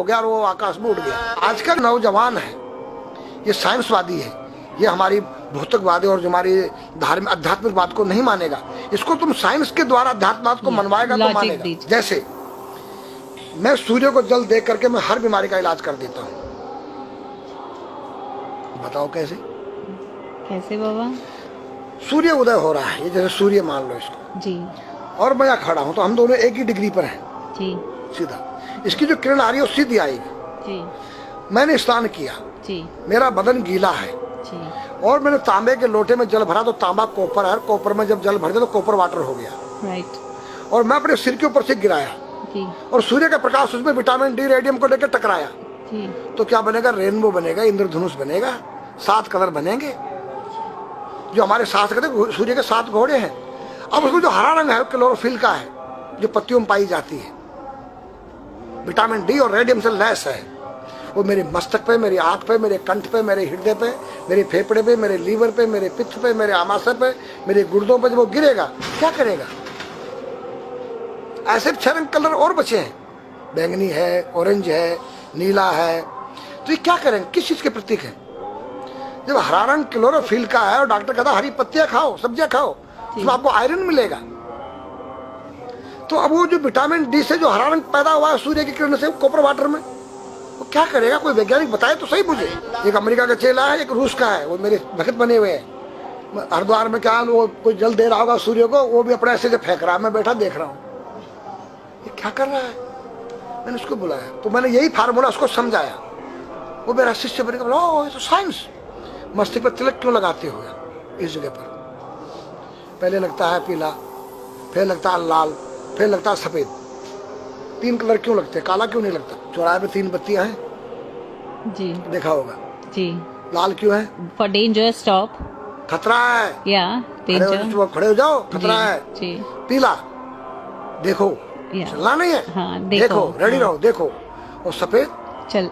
हो गया और वो आकाश में उड़ गया। आज का नौजवान है ये साइंसवादी है, ये हमारी भौतिकवादी और जो हमारी धार्मिक आध्यात्मिक बात को नहीं मानेगा। इसको तुम साइंस के द्वारा अध्यात्म को मनवाएगा तो मानेगा। जैसे मैं सूर्य को जल दे करके मैं हर बीमारी का इलाज कर देता हूँ। बताओ कैसे? कैसे बाबा? सूर्य उदय हो रहा है, ये जैसे सूर्य मान लो इसको जी, और मैं यहाँ खड़ा हूँ तो हम दोनों एक ही डिग्री पर हैं जी, सीधा। इसकी जो किरण आ रही है वो सीधी आएगी। जी, मैंने स्नान किया जी, मेरा बदन गीला है जी, और मैंने तांबे के लोटे में जल भरा तो तांबा कॉपर है, कॉपर में जब जल भर दिया तो कॉपर वाटर हो गया। राइट। और मैं अपने सिर के ऊपर से गिराया जी, और सूर्य का प्रकाश उसमें विटामिन डी रेडियम को लेकर टकराया जी, तो क्या बनेगा? रेनबो बनेगा, इंद्रधनुष बनेगा, 7 कलर बनेंगे। जो हमारे 7 कहते सूर्य के 7 घोड़े हैं। अब उसमें जो हरा रंग है वो क्लोरोफिल का है, जो पत्तियों में पाई जाती है, विटामिन डी और रेडियम से लैस है। वो मेरे मस्तक पे, मेरी आंख पे, मेरे कंठ पे, मेरे हृदय पे, मेरे फेफड़े पे, मेरे लीवर पे, मेरे पित्त पे, मेरे आमाशय पे, मेरे गुर्दों पे जब वो गिरेगा क्या करेगा? ऐसे 6 रंग कलर और बचे हैं, बैंगनी है, ऑरेंज है, नीला है। तो ये क्या करेंगे? किस चीज के प्रतीक है? जब हरा रंग क्लोरोफिल का है और डॉक्टर कहता है हरी पत्तियां खाओ, सब्जियां खाओ, तो आपको आयरन मिलेगा। तो अब वो जो विटामिन डी से जो हरा रंग पैदा हुआ है सूर्य की किरण से कॉपर वाटर में, वो क्या करेगा? कोई वैज्ञानिक बताए तो सही मुझे। एक अमेरिका का चेला है, एक रूस का है, वो मेरे भक्त बने हुए हैं। हरिद्वार में क्या वो कोई जल दे रहा होगा सूर्य को, वो भी अपने ऐसे से फेंक रहा है, मैं बैठा देख रहा हूँ ये क्या कर रहा है। मैंने उसको बुलाया तो मैंने यही फार्मूला उसको समझाया। वो मेरा शिष्य बन गया, ओ ये तो साइंस। मस्तिष्क पर तिलक क्यों लगाते हो इस जगह पर? पहले लगता है पीला, फिर लगता है लाल, फिर लगता है सफेद। 3 कलर क्यों लगते हैं? काला क्यों नहीं लगता? चौराहे पे 3 बत्तियां हैं, जी देखा होगा। जी। लाल क्यों है? फॉर डेंजर स्टॉप, खतरा है, या डेंजर, खड़े हो जाओ, खतरा है। जी। पीला देखो, चलना नहीं है, हाँ, देखो रेडी रहो, देखो। और सफेद चल,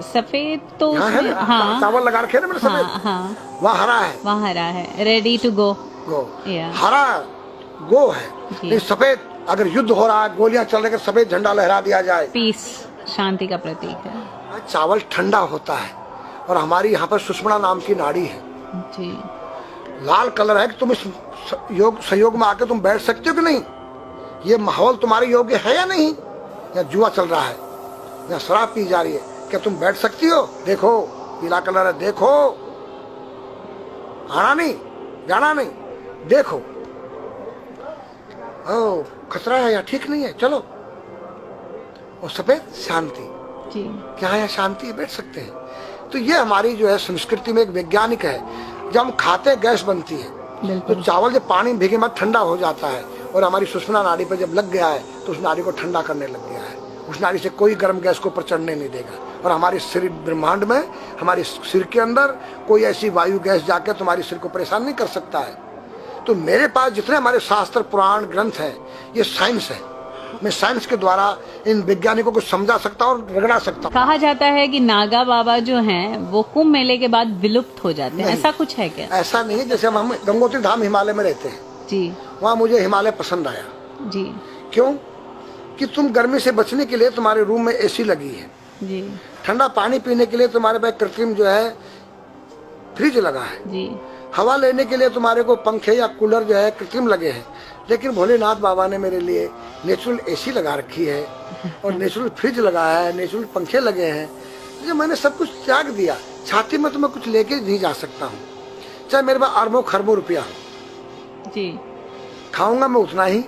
सफेद तो उसमें, हाँ, चावल लगा रखे ना मैंने सफेद, हाँ, वहाँ हरा है, वहाँ हरा है, रेडी टू गो। हरा गो है, नहीं सफेद। अगर युद्ध हो रहा है, गोलियां चल रही, सफेद झंडा लहरा दिया जाए, पीस, शांति का प्रतीक है। चावल ठंडा होता है। और हमारी यहाँ पर सुषुम्ना नाम की नाड़ी है जी। लाल कलर है कि तुम इस योग सहयोग में आके तुम बैठ सकते हो कि नहीं? ये माहौल तुम्हारे योग्य है या नहीं? या जुआ चल रहा है, या शराब पी जा रही है, क्या तुम बैठ सकती हो? देखो पीला कलर है, देखो, आना नहीं, जाना नहीं, देखो। ओ खतरा है या ठीक नहीं है, चलो। और सफेद शांति, जी। क्या है? शांति है, बैठ सकते हैं। तो ये हमारी जो है संस्कृति में एक वैज्ञानिक है। जब हम खाते हैं गैस बनती है, तो चावल जब पानी भीगे में ठंडा हो जाता है और हमारी सुषुम्ना नाड़ी पर जब लग गया है तो उस नाड़ी को ठंडा करने लग गया है। उस नाड़ी से कोई गर्म गैस को ऊपर चढ़ने नहीं देगा। और हमारे शरीर ब्रह्मांड में, हमारे सिर के अंदर कोई ऐसी वायु गैस जाके तुम्हारे सिर को परेशान नहीं कर सकता है। तो मेरे पास जितने हमारे शास्त्र पुराण ग्रंथ हैं, ये साइंस है। मैं साइंस के द्वारा इन वैज्ञानिकों को समझा सकता हूँ और रगड़ा सकता हूँ। कहा जाता है कि नागा बाबा जो हैं वो कुंभ मेले के बाद विलुप्त हो जाते हैं, ऐसा कुछ है क्या? ऐसा नहीं है। जैसे हम गंगोत्री धाम हिमालय में रहते हैं जी, वहाँ मुझे हिमालय पसंद आया जी। क्यों? कि तुम गर्मी से बचने के लिए तुम्हारे रूम में एसी लगी है जी, ठंडा पानी पीने के लिए तुम्हारे पास कृत्रिम जो है फ्रिज लगा है जी, हवा लेने के लिए तुम्हारे को पंखे या कूलर जो है कृत्रिम लगे हैं। लेकिन भोलेनाथ बाबा ने मेरे लिए नेचुरल एसी लगा रखी है और नेचुरल फ्रिज लगाया है, नेचुरल पंखे लगे हैं। तो मैंने सब कुछ त्याग दिया। छाती में तो मैं कुछ लेके नहीं जा सकता हूँ, चाहे मेरे पास अरबों खरबों रुपया हो। जी। खाऊंगा मैं उतना ही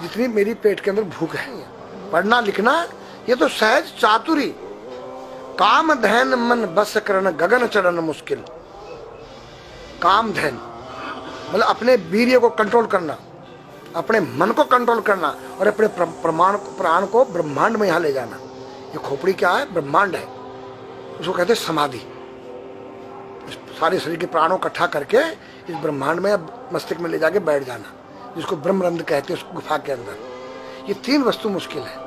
जितनी मेरी पेट के अंदर भूख है। पढ़ना लिखना ये तो सहज चातुरी। काम धैन मन बस करन गगन चढ़न मुश्किल। काम धैन मतलब अपने वीर्य को कंट्रोल करना, अपने मन को कंट्रोल करना और अपने प्राण को ब्रह्मांड में यहाँ ले जाना। ये खोपड़ी क्या है? ब्रह्मांड है। उसको कहते हैं समाधि। सारे शरीर के प्राणों इकट्ठा करके इस ब्रह्मांड में मस्तिष्क में ले जाके बैठ जाना, जिसको ब्रह्मरंध्र कहते हैं, उस गुफा के अंदर। ये 3 वस्तु मुश्किल है,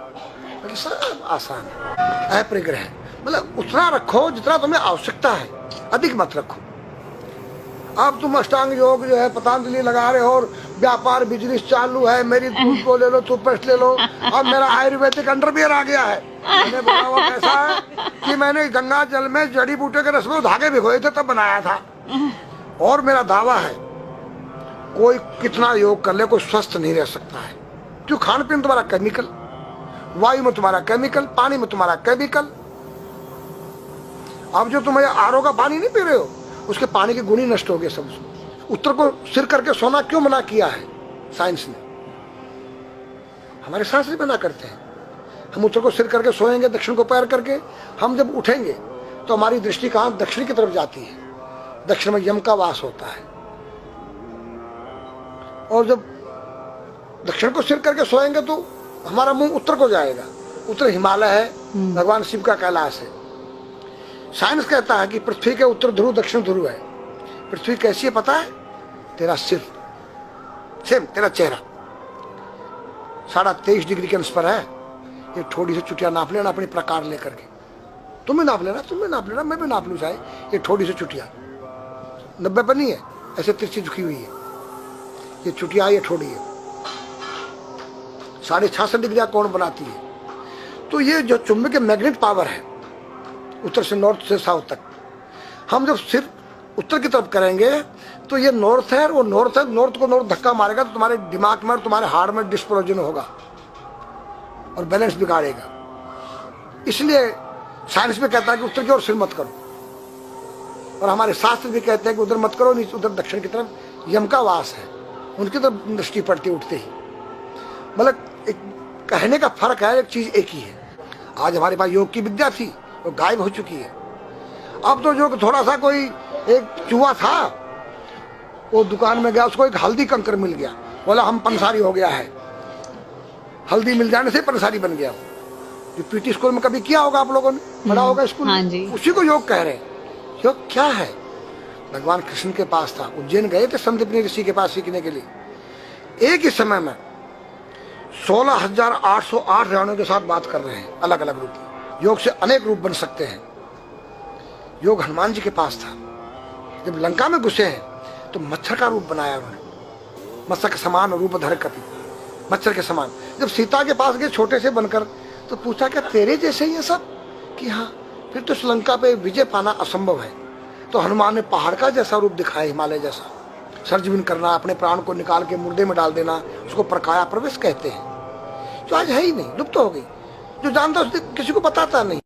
बाकी सब आसान है। अपरिग्रह मतलब उतना रखो जितना तुम्हें आवश्यकता है, अधिक मत रखो। अब तुम अष्टांग योग जो है पतंजलि लगा रहे हो और व्यापार बिजनेस चालू है, मेरी दूध को ले लो, टूथपेस्ट ले लो, अब मेरा आयुर्वेदिक अंडरवियर आ गया है। मैंने बोला वो कैसा है कि मैंने गंगा जल में जड़ी बूटे के रस में धागे भिगोए थे तब बनाया था। और मेरा दावा है कोई कितना योग कर ले कोई स्वस्थ नहीं रह सकता है, क्यों? खान पीन तुम्हारा केमिकल, वायु में तुम्हारा केमिकल, पानी में तुम्हारा केमिकल। अब जो तुम आरओ का पानी नहीं पी रहे हो उसके पानी के गुण ही नष्ट हो गए सब। उत्तर को सिर करके सोना क्यों मना किया है साइंस ने? हमारे शास्त्र मना करते हैं। हम उत्तर को सिर करके सोएंगे, दक्षिण को पैर करके। हम जब उठेंगे तो हमारी दृष्टि कहां? दक्षिण की तरफ जाती है। दक्षिण में यम का वास होता है। और जब दक्षिण को सिर करके सोएंगे तो हमारा मुंह उत्तर को जाएगा। उत्तर हिमालय है, भगवान शिव का कैलाश है। साइंस कहता है कि पृथ्वी के उत्तर ध्रुव दक्षिण ध्रुव है। पृथ्वी कैसी है पता है? तेरा सिर, सेम तेरा चेहरा 23.5 डिग्री के अंश पर है। ये थोड़ी सी चुटिया नाप लेना अपनी प्रकार लेकर के। तुम भी नाप लेना, तुम भी नाप लेना, मैं भी नाप लूँ चाहे। ये थोड़ी सी चुटिया 90 पर नहीं है, ऐसे तिरछी झुकी हुई है। ये चुटिया, ये थोड़ी है 66.5 डिग्री कोण बनाती है। तो ये जो चुंबक मैग्नेट पावर है उत्तर से नॉर्थ से साउथ तक, हम जब सिर उत्तर की तरफ करेंगे तो ये नॉर्थ है, वो नॉर्थ है। नॉर्थ को नॉर्थ धक्का मारेगा तो तुम्हारे दिमाग में और तुम्हारे हार्ट में डिस्प्रोजन होगा और बैलेंस बिगाड़ेगा। इसलिए साइंस में कहता है कि उत्तर की ओर सिर मत करो, और हमारे शास्त्र भी कहते हैं कि उधर मत करो, नीचे उधर दक्षिण की तरफ यम का वास है, उनकी तरफ दृष्टि पड़ती उठते ही। मतलब एक कहने का फर्क है, एक चीज एक ही है। आज हमारे पास योग की विद्या थी, वो गायब हो चुकी है। अब तो जो थोड़ा सा कोई एक चूहा था, वो दुकान में गया, उसको एक हल्दी कंकर मिल गया, बोला हम पंसारी हो गया है। हल्दी मिल जाने से पंसारी बन गया। जो पीटी स्कूल में कभी किया होगा आप लोगों ने, पढ़ा होगा स्कूल में। हाँ जी। उसी को योग कह रहे हैं। योग क्या है? भगवान कृष्ण के पास था, उज्जैन गए थे संदीपनी ऋषि के पास सीखने के लिए। एक ही समय में 16,808 रावणों के साथ बात कर रहे हैं, अलग अलग रूप। योग से अनेक रूप बन सकते हैं। योग हनुमान जी के पास था। जब लंका में घुसे हैं तो मच्छर का रूप बनाया उन्होंने, मत्स्य के समान रूप धर कपि, मच्छर के समान। जब सीता के पास गए छोटे से बनकर, तो पूछा क्या तेरे जैसे ही है सब? कि हाँ। फिर तो श्रीलंका पे विजय पाना असंभव है। तो हनुमान ने पहाड़ का जैसा रूप दिखाया, हिमालय जैसा। सर्जविन करना, अपने प्राण को निकाल के मुर्दे में डाल देना, उसको प्रकाया प्रवेश कहते हैं। जो आज है ही नहीं, लुप्त हो गई। जो जानता है किसी को बताता नहीं।